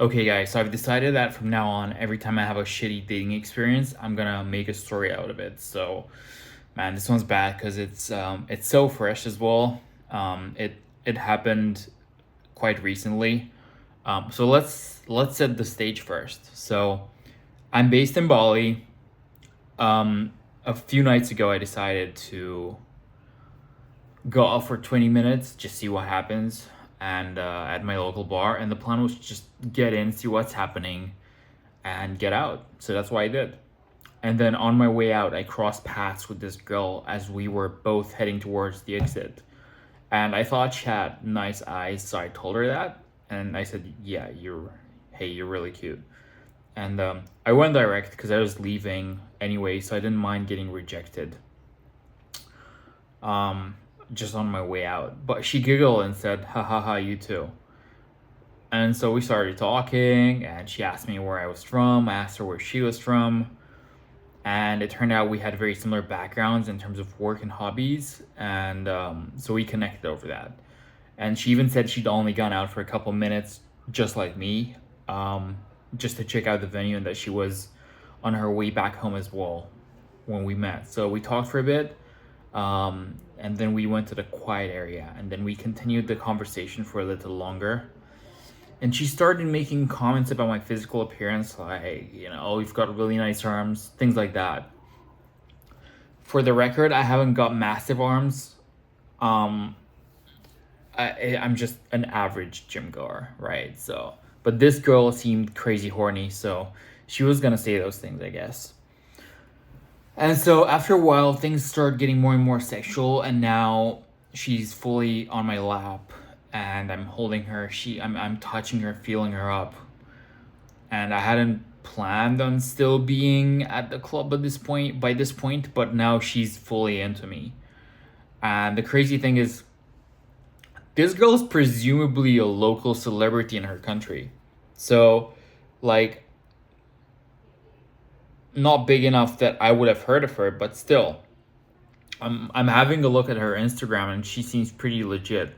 Okay, guys, so I've decided that from now on, every time I have a shitty dating experience, I'm gonna make a story out of it. So, man, this one's bad because it's so fresh as well. It happened quite recently. So let's set the stage first. So I'm based in Bali. A few nights ago, I decided to go out for 20 minutes, just see what happens, and at my local bar. And the plan was just get in, see what's happening, and get out. So that's what I did. And then on my way out, I crossed paths with this girl as we were both heading towards the exit. And I thought she had nice eyes, so I told her that. And I said, "Yeah, you're really cute." And I went direct because I was leaving anyway, so I didn't mind getting rejected. Um, just on my way out, but she giggled and said, "Ha ha ha, you too." And so we started talking, and she asked me where I was from. I asked her where she was from, and it turned out we had very similar backgrounds in terms of work and hobbies, and so we connected over that. And she even said she'd only gone out for a couple minutes, just like me, um, just to check out the venue, and that she was on her way back home as well when we met. So we talked for a bit, and then we went to the quiet area, and then we continued the conversation for a little longer. And she started making comments about my physical appearance, like, "Oh, you've got really nice arms," things like that. For the record, I haven't got massive arms. Um, I'm just an average gym goer, right? So, but this girl seemed crazy horny, so she was gonna say those things, I guess. And so after a while, things started getting more and more sexual, and now she's fully on my lap, and I'm holding her. I'm touching her, feeling her up, and I hadn't planned on still being at the club at this point by this point, but now she's fully into me. And the crazy thing is, this girl is presumably a local celebrity in her country, so like not big enough that I would have heard of her, but still. I'm having a look at her Instagram and she seems pretty legit.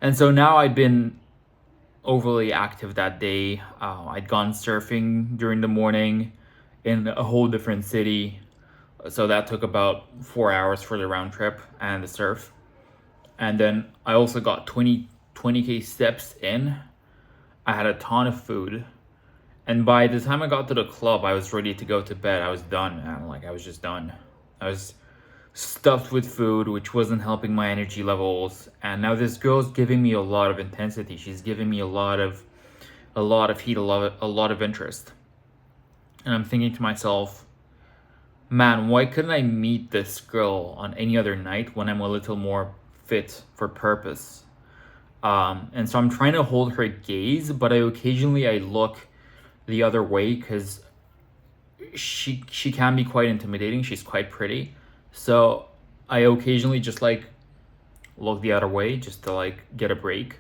And so now I'd been overly active that day. I'd gone surfing during the morning in a whole different city. So that took about 4 hours for the round trip and the surf. And then I also got 20K steps in. I had a ton of food. And by the time I got to the club, I was ready to go to bed. I was done, man. Like, I was just done. I was stuffed with food, which wasn't helping my energy levels. And now this girl's giving me a lot of intensity. She's giving me a lot of heat, a lot of interest. And I'm thinking to myself, man, why couldn't I meet this girl on any other night when I'm a little more fit for purpose? And so I'm trying to hold her gaze, but I look the other way because she can be quite intimidating. She's quite pretty, so I occasionally just like look the other way just to like get a break.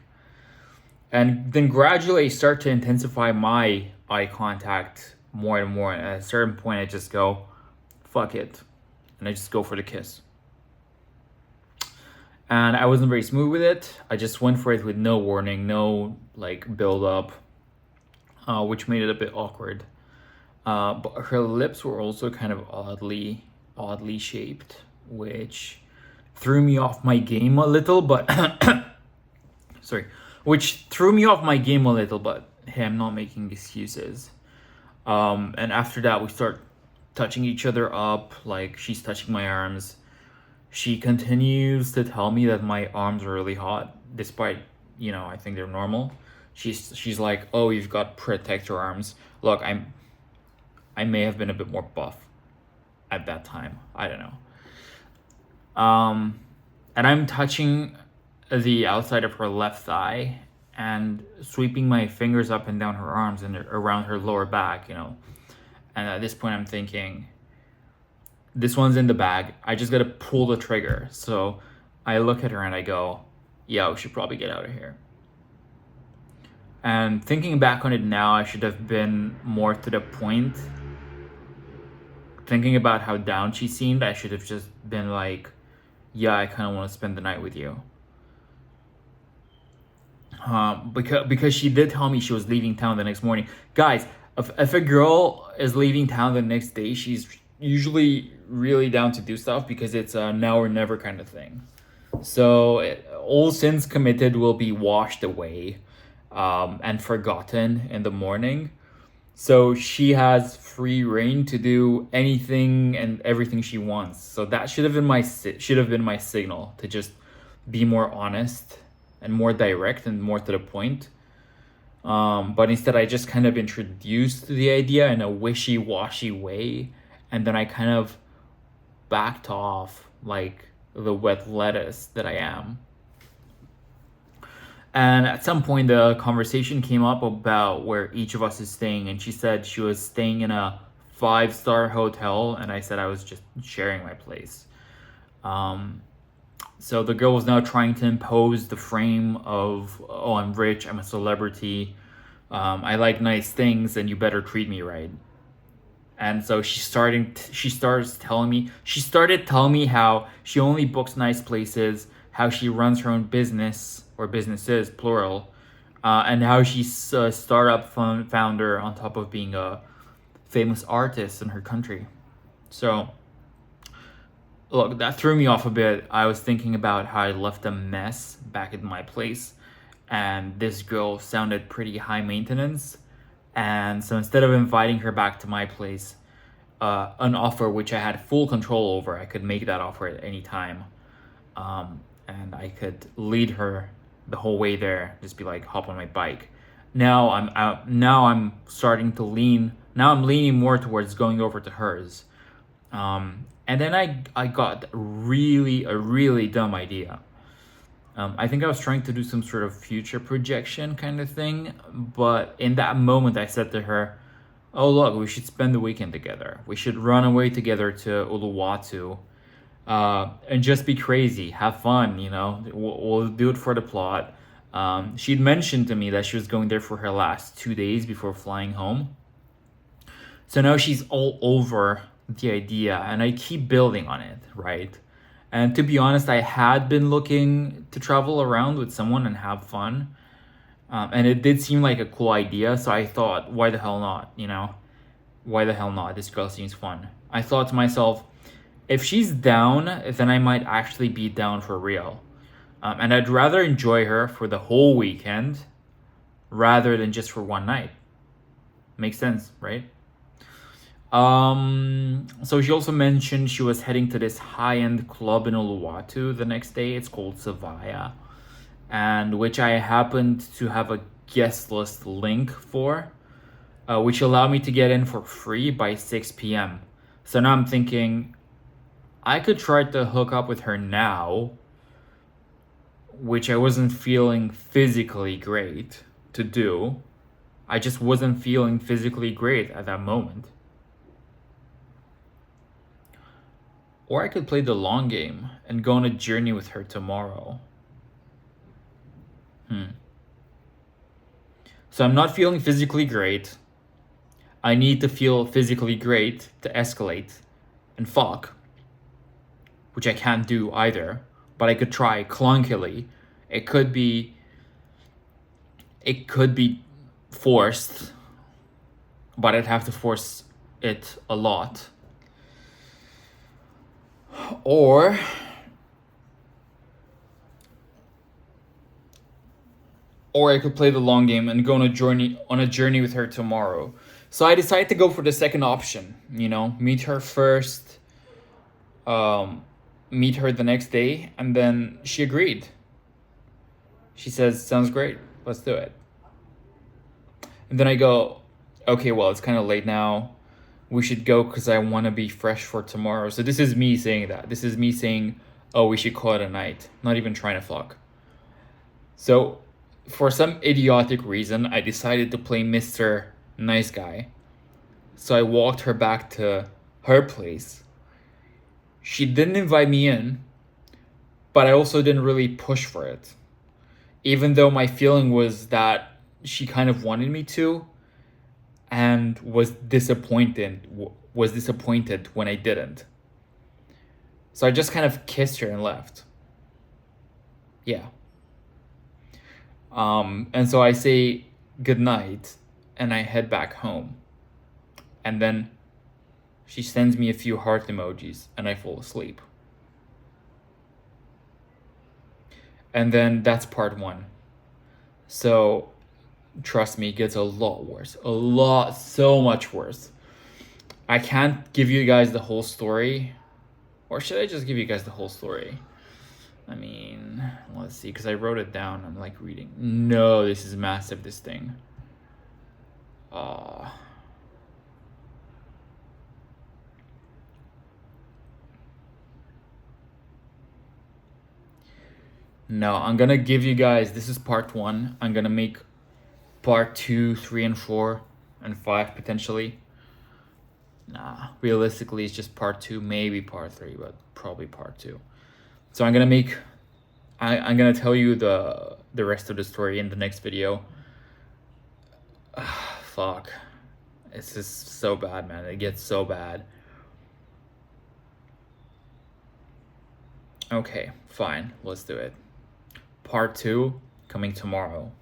And then gradually I start to intensify my eye contact more and more. And at a certain point, I just go, "Fuck it," and I just go for the kiss. And I wasn't very smooth with it. I just went for it with no warning, no like build up, which made it a bit awkward. But her lips were also kind of oddly shaped, which threw me off my game a little. But sorry, which threw me off my game a little. But hey, I'm not making excuses. And after that, we start touching each other up. Like, she's touching my arms. She continues to tell me that my arms are really hot, despite I think they're normal. She's like, "Oh, you've got protector arms." Look, I may have been a bit more buff at that time. I don't know. And I'm touching the outside of her left thigh and sweeping my fingers up and down her arms and around her lower back. And at this point, I'm thinking, this one's in the bag. I just gotta pull the trigger. So I look at her and I go, "Yeah, we should probably get out of here." And thinking back on it now, I should have been more to the point. Thinking about how down she seemed, I should have just been like, "Yeah, I kind of want to spend the night with you." Because she did tell me she was leaving town the next morning. Guys, if a girl is leaving town the next day, she's usually really down to do stuff because it's a now or never kind of thing. So all sins committed will be washed away and forgotten in the morning. So she has free reign to do anything and everything she wants. So that should have been my signal to just be more honest and more direct and more to the point. But instead, I just kind of introduced the idea in a wishy-washy way, and then I kind of backed off like the wet lettuce that I am. And at some point, the conversation came up about where each of us is staying, and she said she was staying in a 5-star hotel, and I said I was just sharing my place. So the girl was now trying to impose the frame of, oh, I'm rich, I'm a celebrity, I like nice things, and you better treat me right. And so she started telling me how she only books nice places, how she runs her own business or businesses plural, and how she's a startup founder on top of being a famous artist in her country. So look, that threw me off a bit. I was thinking about how I left a mess back at my place, and this girl sounded pretty high maintenance. And so instead of inviting her back to my place, an offer which I had full control over, I could make that offer at any time. And I could lead her the whole way there, just be like, hop on my bike. Now I'm starting to lean. Now I'm leaning more towards going over to hers. And then I got a really dumb idea. I think I was trying to do some sort of future projection kind of thing, but in that moment I said to her, oh look, we should spend the weekend together. We should run away together to Uluwatu, and just be crazy, have fun, we'll do it for the plot. She'd mentioned to me that she was going there for her last 2 days before flying home. So now she's all over the idea, and I keep building on it, right? And to be honest, I had been looking to travel around with someone and have fun. And it did seem like a cool idea, so I thought, why the hell not, Why the hell not? This girl seems fun. I thought to myself, if she's down, then I might actually be down for real. And I'd rather enjoy her for the whole weekend rather than just for one night. Makes sense, right? So she also mentioned she was heading to this high-end club in Uluwatu the next day. It's called Savaya, and which I happened to have a guest list link for, which allowed me to get in for free by 6 p.m. So now I'm thinking I could try to hook up with her now, which I wasn't feeling physically great to do. I just wasn't feeling physically great at that moment. Or I could play the long game and go on a journey with her tomorrow. So I'm not feeling physically great. I need to feel physically great to escalate and fuck, which I can't do either, but I could try clunkily. It could be forced, but I'd have to force it a lot. Or I could play the long game and go on a journey with her tomorrow. So I decided to go for the second option, meet her first, meet her the next day, and then she agreed. She says, sounds great, let's do it. And then I go, okay, well, it's kind of late now. We should go because I want to be fresh for tomorrow. So this is me saying that. This is me saying, oh, we should call it a night. Not even trying to fuck. So for some idiotic reason, I decided to play Mr. Nice Guy. So I walked her back to her place. She didn't invite me in, but I also didn't really push for it. Even though my feeling was that she kind of wanted me to, and was disappointed when I didn't. So I just kind of kissed her and left. Yeah. And so I say good night and I head back home. And then she sends me a few heart emojis and I fall asleep. And then that's part one. So trust me, it gets a lot worse. So much worse. I can't give you guys the whole story. Or should I just give you guys the whole story? I mean, let's see, because I wrote it down. I'm like reading. No, this is massive, this thing. No, I'm gonna give you guys, this is part one. I'm gonna make part 2, 3, and 4, and 5 potentially. Nah, realistically, it's just part 2, maybe part 3, but probably part 2. So I'm gonna make, I'm gonna tell you the rest of the story in the next video. Fuck. It's just so bad, man. It gets so bad. Okay, fine. Let's do it. Part 2 coming tomorrow.